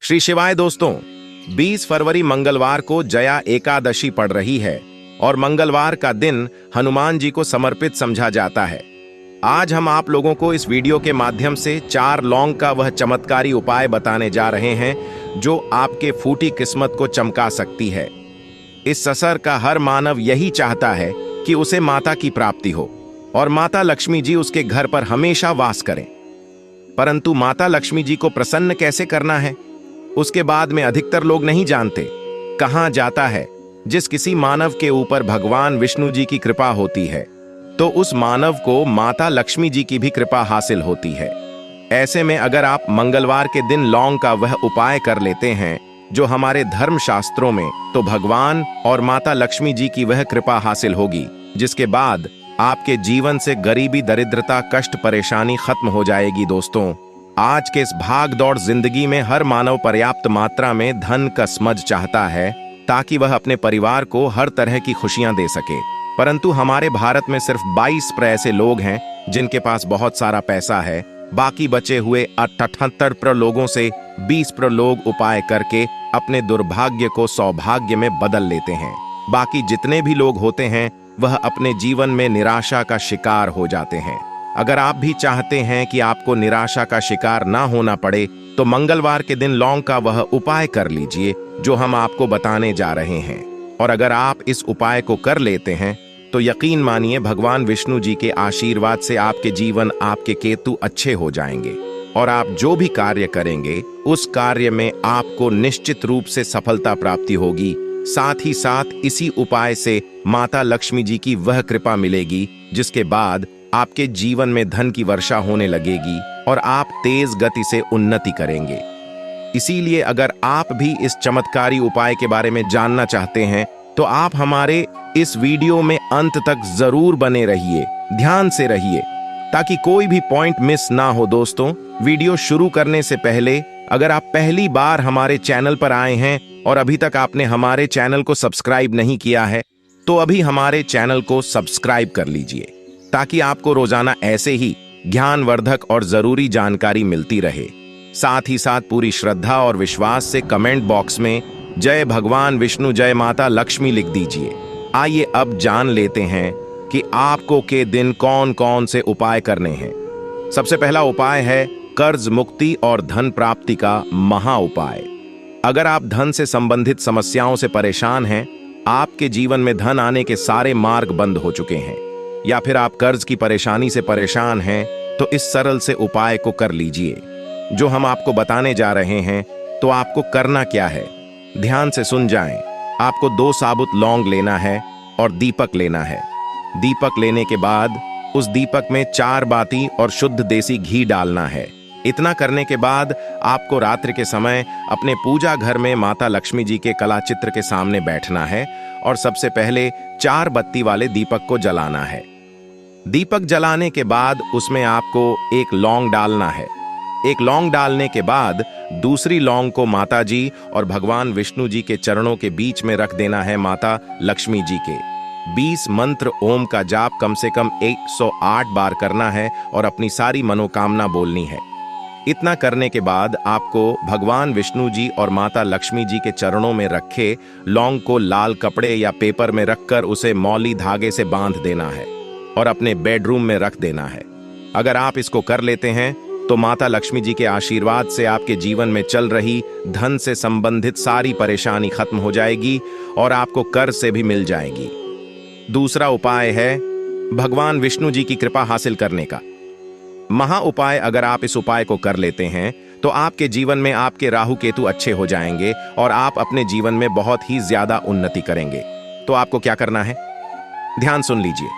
श्री शिवाय दोस्तों, 20 फरवरी मंगलवार को जया एकादशी पड़ रही है और मंगलवार का दिन हनुमान जी को समर्पित समझा जाता है। आज हम आप लोगों को इस वीडियो के माध्यम से 4 लौंग का वह चमत्कारी उपाय बताने जा रहे हैं जो आपके फूटी किस्मत को चमका सकती है। इस ससर का हर मानव यही चाहता है कि उसे माता की प्राप्ति हो और माता लक्ष्मी जी उसके घर पर हमेशा वास करें। परंतु माता लक्ष्मी जी को प्रसन्न कैसे करना है, उसके बाद में अधिकतर लोग नहीं जानते। कहा जाता है जिस किसी मानव के ऊपर भगवान विष्णु जी की कृपा होती है तो उस मानव को माता लक्ष्मी जी की भी कृपा हासिल होती है। ऐसे में अगर आप मंगलवार के दिन लौंग का वह उपाय कर लेते हैं जो हमारे धर्म शास्त्रों में, तो भगवान और माता लक्ष्मी जी की वह कृपा हासिल होगी, जिसके बाद आपके जीवन से गरीबी, दरिद्रता, कष्ट, परेशानी खत्म हो जाएगी। दोस्तों, आज के इस भाग दौड़ जिंदगी में हर मानव पर्याप्त मात्रा में धन का समझ चाहता है ताकि वह अपने परिवार को हर तरह की खुशियां दे सके। परंतु हमारे भारत में सिर्फ 22% ऐसे लोग हैं जिनके पास बहुत सारा पैसा है। बाकी बचे हुए 78% लोगों से 20% लोग उपाय करके अपने दुर्भाग्य को सौभाग्य में बदल लेते हैं। बाकी जितने भी लोग होते हैं वह अपने जीवन में निराशा का शिकार हो जाते हैं। अगर आप भी चाहते हैं कि आपको निराशा का शिकार ना होना पड़े तो मंगलवार के दिन लौंग का वह उपाय कर लीजिए जो हम आपको बताने जा रहे हैं। और अगर आप इस उपाय को कर लेते हैं तो यकीन मानिए भगवान विष्णु जी के आशीर्वाद से आपके जीवन, आपके केतु अच्छे हो जाएंगे और आप जो भी कार्य करेंगे उस कार्य में आपको निश्चित रूप से सफलता प्राप्ति होगी। साथ ही साथ इसी उपाय से माता लक्ष्मी जी की वह कृपा मिलेगी जिसके बाद आपके जीवन में धन की वर्षा होने लगेगी और आप तेज गति से उन्नति करेंगे। इसीलिए अगर आप भी इस चमत्कारी उपाय के बारे में जानना चाहते हैं तो आप हमारे इस वीडियो में अंत तक जरूर बने रहिए, ध्यान से रहिए ताकि कोई भी पॉइंट मिस ना हो। दोस्तों, वीडियो शुरू करने से पहले अगर आप पहली बार हमारे चैनल पर आए हैं और अभी तक आपने हमारे चैनल को सब्सक्राइब नहीं किया है तो अभी हमारे चैनल को सब्सक्राइब कर लीजिए ताकि आपको रोजाना ऐसे ही ज्ञानवर्धक और जरूरी जानकारी मिलती रहे। साथ ही साथ पूरी श्रद्धा और विश्वास से कमेंट बॉक्स में जय भगवान विष्णु, जय माता लक्ष्मी लिख दीजिए। आइए अब जान लेते हैं कि आपको के दिन कौन कौन से उपाय करने हैं। सबसे पहला उपाय है कर्ज मुक्ति और धन प्राप्ति का महा उपाय। अगर आप धन से संबंधित समस्याओं से परेशान हैं, आपके जीवन में धन आने के सारे मार्ग बंद हो चुके हैं, या फिर आप कर्ज की परेशानी से परेशान हैं, तो इस सरल से उपाय को कर लीजिए जो हम आपको बताने जा रहे हैं। तो आपको करना क्या है, ध्यान से सुन जाएं। आपको 2 साबुत लौंग लेना है और दीपक लेना है। दीपक लेने के बाद उस दीपक में 4 बाती और शुद्ध देसी घी डालना है। इतना करने के बाद आपको रात्रि के समय अपने पूजा घर में माता लक्ष्मी जी के कला चित्र के सामने बैठना है और सबसे पहले 4 बत्ती वाले दीपक को जलाना है। दीपक जलाने के बाद उसमें आपको एक लौंग डालना है। एक लौंग डालने के बाद दूसरी लौंग को माता जी और भगवान विष्णु जी के चरणों के बीच में रख देना है। माता लक्ष्मी जी के 20 मंत्र ओम का जाप कम से कम 108 बार करना है और अपनी सारी मनोकामना बोलनी है। इतना करने के बाद आपको भगवान विष्णु जी और माता लक्ष्मी जी के चरणों में रखे लौंग को लाल कपड़े या पेपर में रखकर उसे मौली धागे से बांध देना है और अपने बेडरूम में रख देना है। अगर आप इसको कर लेते हैं तो माता लक्ष्मी जी के आशीर्वाद से आपके जीवन में चल रही धन से संबंधित सारी परेशानी खत्म हो जाएगी और आपको कर्ज से भी मिल जाएगी। दूसरा उपाय है भगवान विष्णु जी की कृपा हासिल करने का महा उपाय। अगर आप इस उपाय को कर लेते हैं तो आपके जीवन में आपके राहु केतु अच्छे हो जाएंगे और आप अपने जीवन में बहुत ही ज्यादा उन्नति करेंगे। तो आपको क्या करना है, ध्यान सुन लीजिए।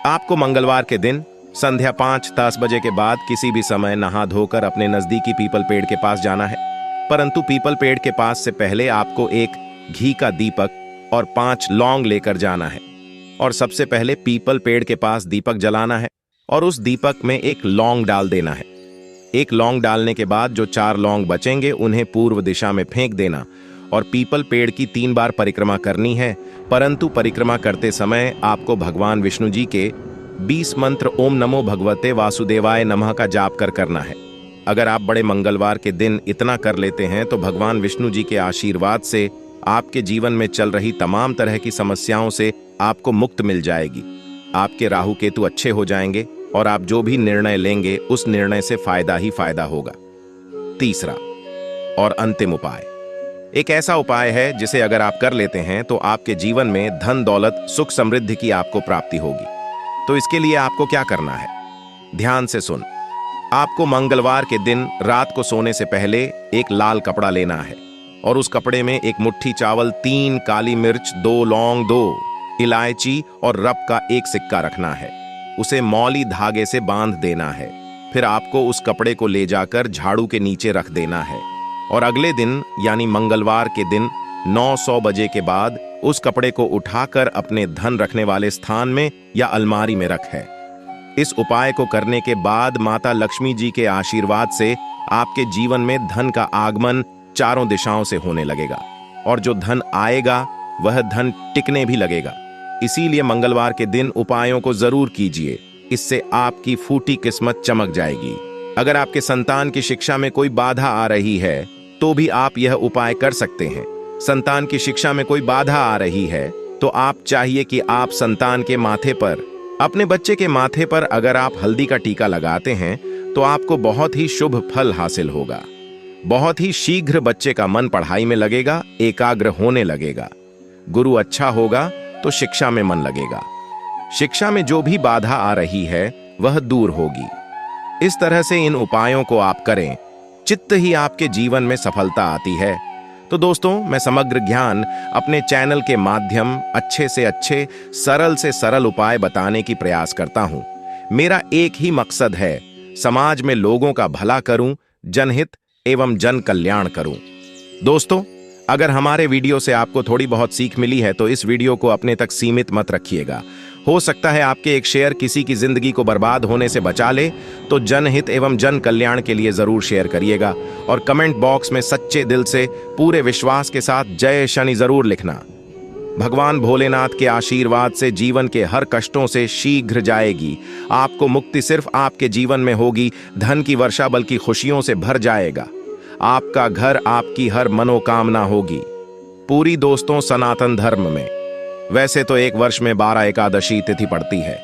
आपको मंगलवार के दिन संध्या 5-10 बजे के बाद किसी भी समय नहा धोकर अपने नजदीकी पीपल पेड़ के पास जाना है। परंतु पीपल पेड़ के पास से पहले आपको एक घी का दीपक और 5 लौंग लेकर जाना है और सबसे पहले पीपल पेड़ के पास दीपक जलाना है और उस दीपक में एक लौंग डाल देना है। एक लौंग डालने के बाद जो 4 लौंग बचेंगे उन्हें पूर्व दिशा में फेंक देना और पीपल पेड़ की 3 बार परिक्रमा करनी है। परंतु परिक्रमा करते समय आपको भगवान विष्णु जी के 20 मंत्र ओम नमो भगवते वासुदेवाय नमः का जाप करना है। अगर आप बड़े मंगलवार के दिन इतना कर लेते हैं तो भगवान विष्णु जी के आशीर्वाद से आपके जीवन में चल रही तमाम तरह की समस्याओं से आपको मुक्त मिल जाएगी। आपके राहु केतु अच्छे हो जाएंगे और आप जो भी निर्णय लेंगे उस निर्णय से फायदा ही फायदा होगा। तीसरा और अंतिम उपाय एक ऐसा उपाय है जिसे अगर आप कर लेते हैं तो आपके जीवन में धन दौलत सुख समृद्धि की आपको प्राप्ति होगी। तो इसके लिए आपको क्या करना है, ध्यान से सुन। आपको मंगलवार के दिन रात को सोने से पहले एक लाल कपड़ा लेना है और उस कपड़े में एक मुट्ठी चावल, 3 काली मिर्च, 2 लौंग, 2 इलायची और रब का एक सिक्का रखना है। उसे मौली धागे से बांध देना है। फिर आपको उस कपड़े को ले जाकर झाड़ू के नीचे रख देना है और अगले दिन यानी मंगलवार के दिन 9-100 बजे के बाद उस कपड़े को उठाकर अपने धन रखने वाले स्थान में या अलमारी में रख है। इस उपाय को करने के बाद माता लक्ष्मी जी के आशीर्वाद से आपके जीवन में धन का आगमन चारों दिशाओं से होने लगेगा और जो धन आएगा वह धन टिकने भी लगेगा। इसीलिए मंगलवार के दिन उपायों को जरूर कीजिए, इससे आपकी फूटी किस्मत चमक जाएगी। अगर आपके संतान की शिक्षा में कोई बाधा आ रही है तो भी आप यह उपाय कर सकते हैं। संतान की शिक्षा में कोई बाधा आ रही है तो आप चाहिए कि आप संतान के माथे पर, अपने बच्चे के माथे पर अगर आप हल्दी का टीका लगाते हैं तो आपको बहुत ही शुभ फल हासिल होगा। बहुत ही शीघ्र बच्चे का मन पढ़ाई में लगेगा, एकाग्र होने लगेगा। गुरु अच्छा होगा तो शिक्षा में मन लगेगा। शिक्षा में जो भी बाधा आ रही है वह दूर होगी। इस तरह से इन उपायों को आप करें, चित्त ही आपके जीवन में सफलता आती है। तो दोस्तों, मैं समग्र ज्ञान अपने चैनल के माध्यम अच्छे से अच्छे, सरल से सरल उपाय बताने की प्रयास करता हूं। मेरा एक ही मकसद है, समाज में लोगों का भला करूं, जनहित एवं जन कल्याण करूं। दोस्तों, अगर हमारे वीडियो से आपको थोड़ी बहुत सीख मिली है तो इस वीडियो को अपने तक सीमित मत रखिएगा। हो सकता है आपके एक शेयर किसी की जिंदगी को बर्बाद होने से बचा ले, तो जनहित एवं जन कल्याण के लिए जरूर शेयर करिएगा और कमेंट बॉक्स में सच्चे दिल से पूरे विश्वास के साथ जय शनि जरूर लिखना। भगवान भोलेनाथ के आशीर्वाद से जीवन के हर कष्टों से शीघ्र जाएगी। आपको मुक्ति सिर्फ आपके जीवन में होगी। धन की वर्षा बल्कि खुशियों से भर जाएगा। आपका घर, आपकी हर मनोकामना होगी पूरी। दोस्तों, सनातन धर्म में वैसे तो एक वर्ष में 12 एकादशी तिथि पड़ती है,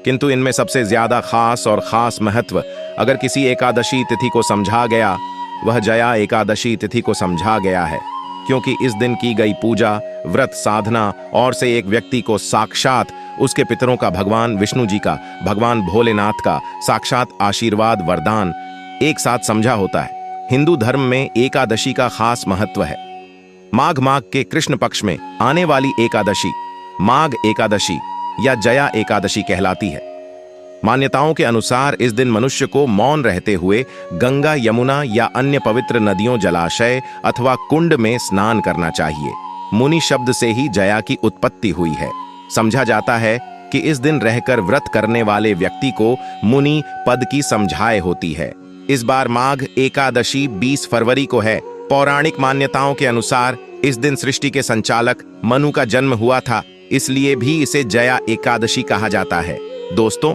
किंतु इनमें सबसे ज्यादा खास महत्व अगर किसी एकादशी तिथि को समझा गया, वह जया एकादशी तिथि को समझा गया है, क्योंकि इस दिन की गई पूजा, व्रत, साधना और से एक व्यक्ति को साक्षात उसके पितरों का, भगवान विष्णु जी का, भगवान भोलेनाथ का साक्षात आशीर्वाद, वरदान एक साथ समझा होता है। हिंदू धर्म में एकादशी का खास महत्व है। माघ के कृष्ण पक्ष में आने वाली एकादशी माघ एकादशी या जया एकादशी कहलाती है। मान्यताओं के अनुसार इस दिन मनुष्य को मौन रहते हुए गंगा, यमुना या अन्य पवित्र नदियों, जलाशय अथवा कुंड में स्नान करना चाहिए। मुनि शब्द से ही जया की उत्पत्ति हुई है। समझा जाता है कि इस दिन रहकर व्रत करने वाले व्यक्ति को मुनि पद की समझाए होती है। इस बार माघ एकादशी 20 फरवरी को है। पौराणिक मान्यताओं के अनुसार इस दिन सृष्टि के संचालक मनु का जन्म हुआ था, इसलिए भी इसे जया एकादशी कहा जाता है। दोस्तों,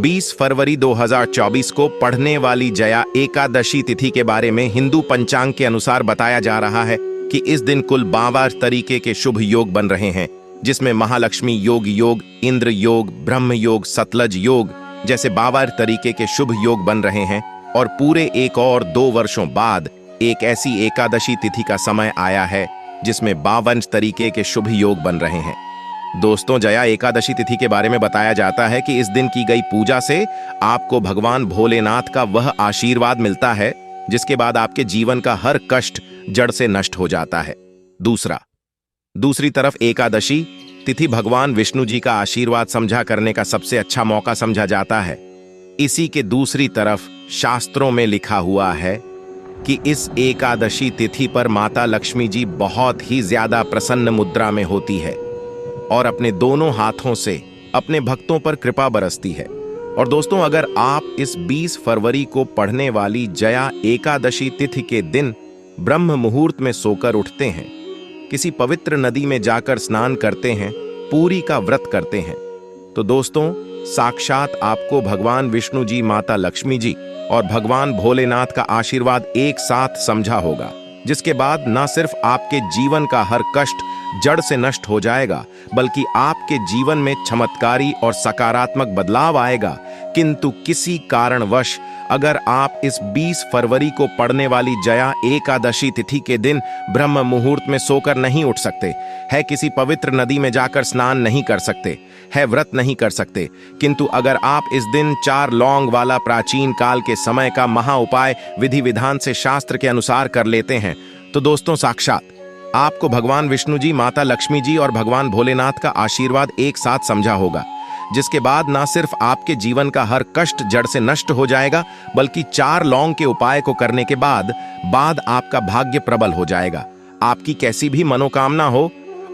20 फरवरी 2024 को पढ़ने वाली जया एकादशी तिथि के बारे में हिंदू पंचांग के अनुसार बताया जा रहा है कि इस दिन कुल 52 तरीके के शुभ योग बन रहे हैं, जिसमें महालक्ष्मी योग, इंद्र योग, ब्रह्म योग, सतलज योग जैसे 52 तरीके के शुभ योग बन रहे हैं। और पूरे 1 और 2 वर्षों बाद एक ऐसी एकादशी तिथि का समय आया है जिसमें 52 तरीके के शुभ योग बन रहे हैं। दोस्तों, जया एकादशी तिथि के बारे में बताया जाता है कि इस दिन की गई पूजा से आपको भगवान भोलेनाथ का वह आशीर्वाद मिलता है जिसके बाद आपके जीवन का हर कष्ट जड़ से नष्ट हो जाता है। दूसरी तरफ एकादशी तिथि भगवान विष्णु जी का आशीर्वाद समझा करने का सबसे अच्छा मौका समझा जाता है। इसी के दूसरी तरफ शास्त्रों में लिखा हुआ है कि इस एकादशी तिथि पर माता लक्ष्मी जी बहुत ही ज्यादा प्रसन्न मुद्रा में होती है और अपने दोनों हाथों से अपने भक्तों पर कृपा बरसती है। और दोस्तों, अगर आप इस 20 फरवरी को पढ़ने वाली जया एकादशी तिथि के दिन ब्रह्म मुहूर्त में सोकर उठते हैं, किसी पवित्र नदी में जाकर स्नान करते हैं, पूरी का व्रत करते हैं, तो दोस्तों साक्षात आपको भगवान विष्णु जी, माता लक्ष्मी जी और भगवान भोलेनाथ का आशीर्वाद एक साथ समझा होगा, जिसके बाद न सिर्फ आपके जीवन का हर कष्ट जड़ से नष्ट हो जाएगा, बल्कि आपके जीवन में चमत्कारी और सकारात्मक बदलाव आएगा। किंतु किसी कारणवश अगर आप इस 20 फरवरी को पड़ने वाली जया एकादशी तिथि के दिन ब्रह्म मुहूर्त में सोकर नहीं उठ सकते, है किसी पवित्र नदी में जाकर स्नान नहीं कर सकते, है व्रत नहीं कर सकते, किंतु अगर आप इस दिन 4 लौंग वाला प्राचीन काल के समय का महा उपाय विधि विधान से शास्त्र के अनुसार कर लेते हैं, तो दोस्तों साक्षात आपको भगवान विष्णु जी, माता लक्ष्मी जी और भगवान भोलेनाथ का आशीर्वाद एक साथ समझा होगा, जिसके बाद न सिर्फ आपके जीवन का हर कष्ट जड़ से नष्ट हो जाएगा, बल्कि 4 लौंग के उपाय को करने के बाद आपका भाग्य प्रबल हो जाएगा। आपकी कैसी भी मनोकामना हो,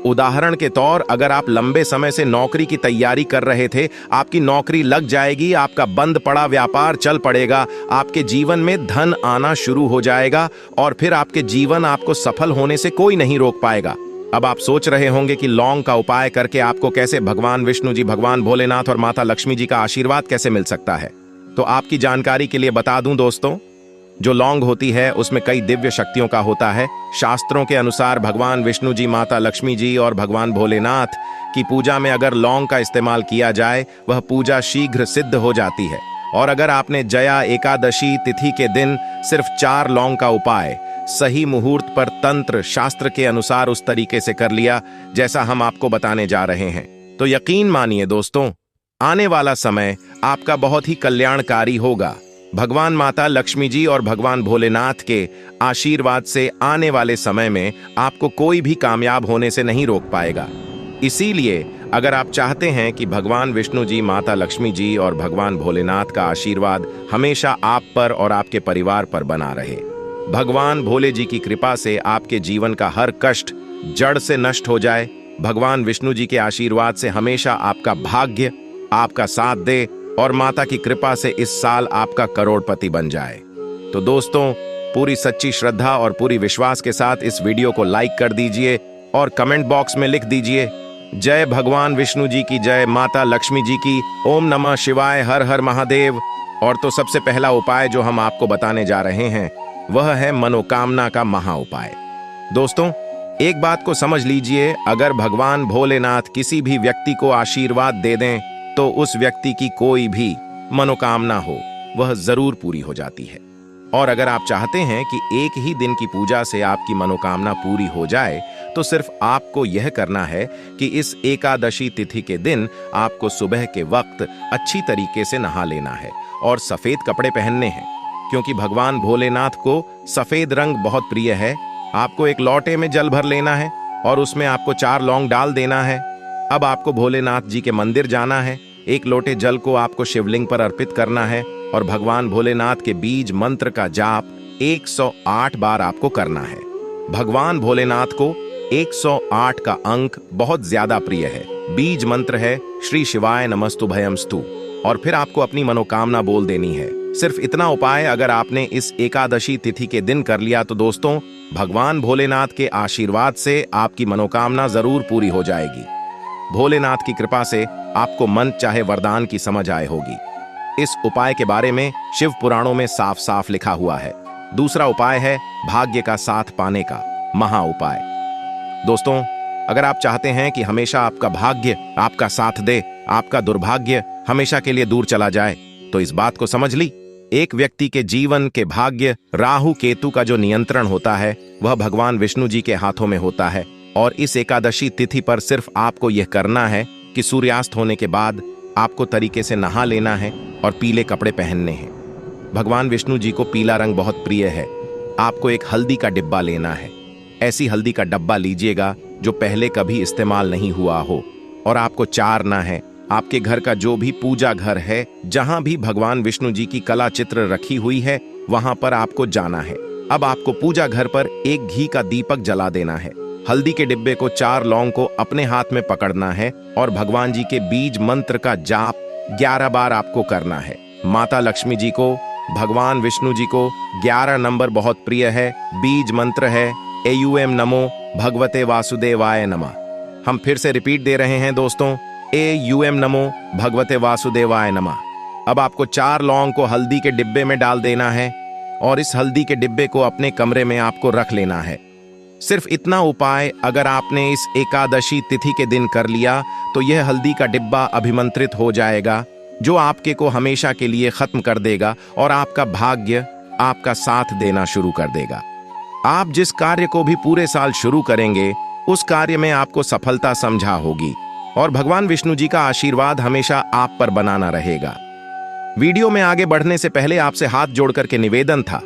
उदाहरण के तौर अगर आप लंबे समय से नौकरी की तैयारी कर रहे थे, आपकी नौकरी लग जाएगी, आपका बंद पड़ा व्यापार चल पड़ेगा, आपके जीवन में धन आना शुरू हो जाएगा और फिर आपके जीवन आपको सफल होने से कोई नहीं रोक पाएगा। अब आप सोच रहे होंगे कि लौंग का उपाय करके आपको कैसे भगवान विष्णु जी, भगवान भोलेनाथ और माता लक्ष्मी जी का आशीर्वाद कैसे मिल सकता है। तो आपकी जानकारी के लिए बता दूं दोस्तों, जो लौंग होती है उसमें कई दिव्य शक्तियों का होता है। शास्त्रों के अनुसार भगवान विष्णु जी, माता लक्ष्मी जी और भगवान भोलेनाथ की पूजा में अगर लौंग का इस्तेमाल किया जाए, वह पूजा शीघ्र सिद्ध हो जाती है। और अगर आपने जया एकादशी तिथि के दिन सिर्फ 4 लौंग का उपाय सही मुहूर्त पर तंत्र शास्त्र के अनुसार उस तरीके से कर लिया जैसा हम आपको बताने जा रहे हैं, तो यकीन मानिए दोस्तों, आने वाला समय आपका बहुत ही कल्याणकारी होगा। भगवान माता लक्ष्मी जी और भगवान भोलेनाथ के आशीर्वाद से आने वाले समय में आपको कोई भी कामयाब होने से नहीं रोक पाएगा। इसीलिए अगर आप चाहते हैं कि भगवान विष्णु जी, माता लक्ष्मी जी और भगवान भोलेनाथ का आशीर्वाद हमेशा आप पर और आपके परिवार पर बना रहे, भगवान भोले जी की कृपा से आपके जीवन का हर कष्ट जड़ से नष्ट हो जाए, भगवान विष्णु जी के आशीर्वाद से हमेशा आपका भाग्य आपका साथ दे और माता की कृपा से इस साल आपका करोड़पति बन जाए, तो दोस्तों पूरी सच्ची श्रद्धा और पूरी विश्वास के साथ इस वीडियो को लाइक कर दीजिए और कमेंट बॉक्स में लिख दीजिए जय भगवान विष्णु जी की जय, माता लक्ष्मी जी की, ओम नमः शिवाय, हर हर महादेव। और तो सबसे पहला उपाय जो हम आपको बताने जा रहे हैं वह है मनोकामना का महा उपाय। दोस्तों एक बात को समझ लीजिए, अगर भगवान भोलेनाथ किसी भी व्यक्ति को आशीर्वाद दे दें तो उस व्यक्ति की कोई भी मनोकामना हो वह जरूर पूरी हो जाती है। और अगर आप चाहते हैं कि एक ही दिन की पूजा से आपकी मनोकामना पूरी हो जाए, तो सिर्फ आपको यह करना है कि इस एकादशी तिथि के दिन आपको सुबह के वक्त अच्छी तरीके से नहा लेना है और सफेद कपड़े पहनने हैं, क्योंकि भगवान भोलेनाथ को सफेद रंग बहुत प्रिय है। आपको एक लोटे में जल भर लेना है और उसमें आपको 4 लौंग डाल देना है। अब आपको भोलेनाथ जी के मंदिर जाना है, एक लोटे जल को आपको शिवलिंग पर अर्पित करना है और भगवान भोलेनाथ के बीज मंत्र का जाप 108 बार आपको करना है। भगवान भोलेनाथ को 108 का अंक बहुत ज्यादा प्रिय है। बीज मंत्र है श्री शिवाय नमस्तुभयमस्तु और फिर आपको अपनी मनोकामना बोल देनी है। सिर्फ इतना उपाय अगर आपने इस एकादशी तिथि के दिन कर लिया तो दोस्तों भगवान भोलेनाथ के आशीर्वाद से आपकी मनोकामना जरूर पूरी हो जाएगी। भोलेनाथ की कृपा से आपको मन चाहे वरदान की समझ आए होगी। इस उपाय के बारे में शिव पुराणों में साफ साफ लिखा हुआ है। दूसरा उपाय है भाग्य का साथ पाने का महा उपाय। दोस्तों अगर आप चाहते हैं कि हमेशा आपका भाग्य आपका साथ दे, आपका दुर्भाग्य हमेशा के लिए दूर चला जाए, तो इस बात को समझ ली, एक व्यक्ति के जीवन के भाग्य राहु केतु का जो नियंत्रण होता है वह भगवान विष्णु जी के हाथों में होता है। और इस एकादशी तिथि पर सिर्फ आपको यह करना है कि सूर्यास्त होने के बाद आपको तरीके से नहा लेना है और पीले कपड़े पहनने हैं। भगवान विष्णु जी को पीला रंग बहुत प्रिय है। आपको एक हल्दी का डिब्बा लेना है। ऐसी हल्दी का डब्बा लीजिएगा जो पहले कभी इस्तेमाल नहीं हुआ हो, और आपको चारना है। आपके घर का जो भी पूजा घर है, जहां भी भगवान विष्णु जी की कला चित्र रखी हुई है, वहां पर आपको जाना है। अब आपको पूजा घर पर एक घी का दीपक जला देना है। हल्दी के डिब्बे को 4 लौंग को अपने हाथ में पकड़ना है और भगवान जी के बीज मंत्र का जाप 11 बार आपको करना है। माता लक्ष्मी जी को, भगवान विष्णु जी को 11 नंबर बहुत प्रिय है। बीज मंत्र है एयूएम नमो भगवते वासुदेवाय नमः। हम फिर से रिपीट दे रहे हैं दोस्तों, नमो भगवते वासुदेवाय नमः। अब आपको 4 लौंग को हल्दी के डिब्बे में डाल देना है और इस हल्दी के डिब्बे को अपने कमरे में आपको रख लेना है। सिर्फ इतना उपाय अगर आपने इस एकादशी तिथि के दिन कर लिया तो यह हल्दी का डिब्बा अभिमंत्रित हो जाएगा, जो आपके को हमेशा के लिए खत्म कर देगा और आपका भाग्य आपका साथ देना शुरू कर देगा। आप जिस कार्य को भी पूरे साल शुरू करेंगे उस कार्य में आपको सफलता समझा होगी और भगवान विष्णु जी का आशीर्वाद हमेशा आप पर बनाना रहेगा। वीडियो में आगे बढ़ने से पहले आपसे हाथ जोड़ करके निवेदन था,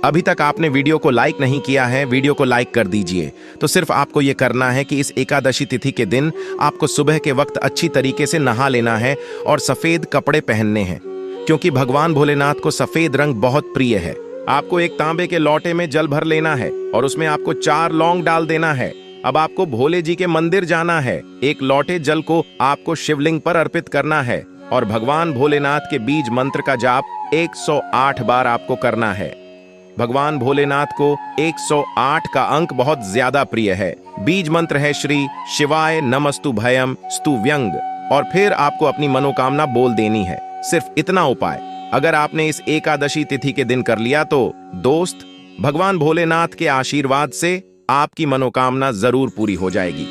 अभी तक आपने वीडियो को लाइक नहीं किया है, वीडियो को लाइक कर दीजिए। तो सिर्फ आपको यह करना है कि इस एकादशी तिथि के दिन आपको सुबह के वक्त अच्छी तरीके से नहा लेना है और सफेद कपड़े पहनने हैं, क्योंकि भगवान भोलेनाथ को सफेद रंग बहुत प्रिय है। आपको एक तांबे के लोटे में जल भर लेना है और उसमें आपको 4 लौंग डाल देना है। अब आपको भोले जी के मंदिर जाना है, एक लोटे जल को आपको शिवलिंग पर अर्पित करना है और भगवान भोलेनाथ के बीज मंत्र का जाप 108 बार आपको करना है। भगवान भोलेनाथ को 108 का अंक बहुत ज्यादा प्रिय है। बीज मंत्र है श्री शिवाय नमस्तु भयम स्तु व्यंग, और फिर आपको अपनी मनोकामना बोल देनी है। सिर्फ इतना उपाय अगर आपने इस एकादशी तिथि के दिन कर लिया तो दोस्त, भगवान भोलेनाथ के आशीर्वाद से आपकी मनोकामना जरूर पूरी हो जाएगी।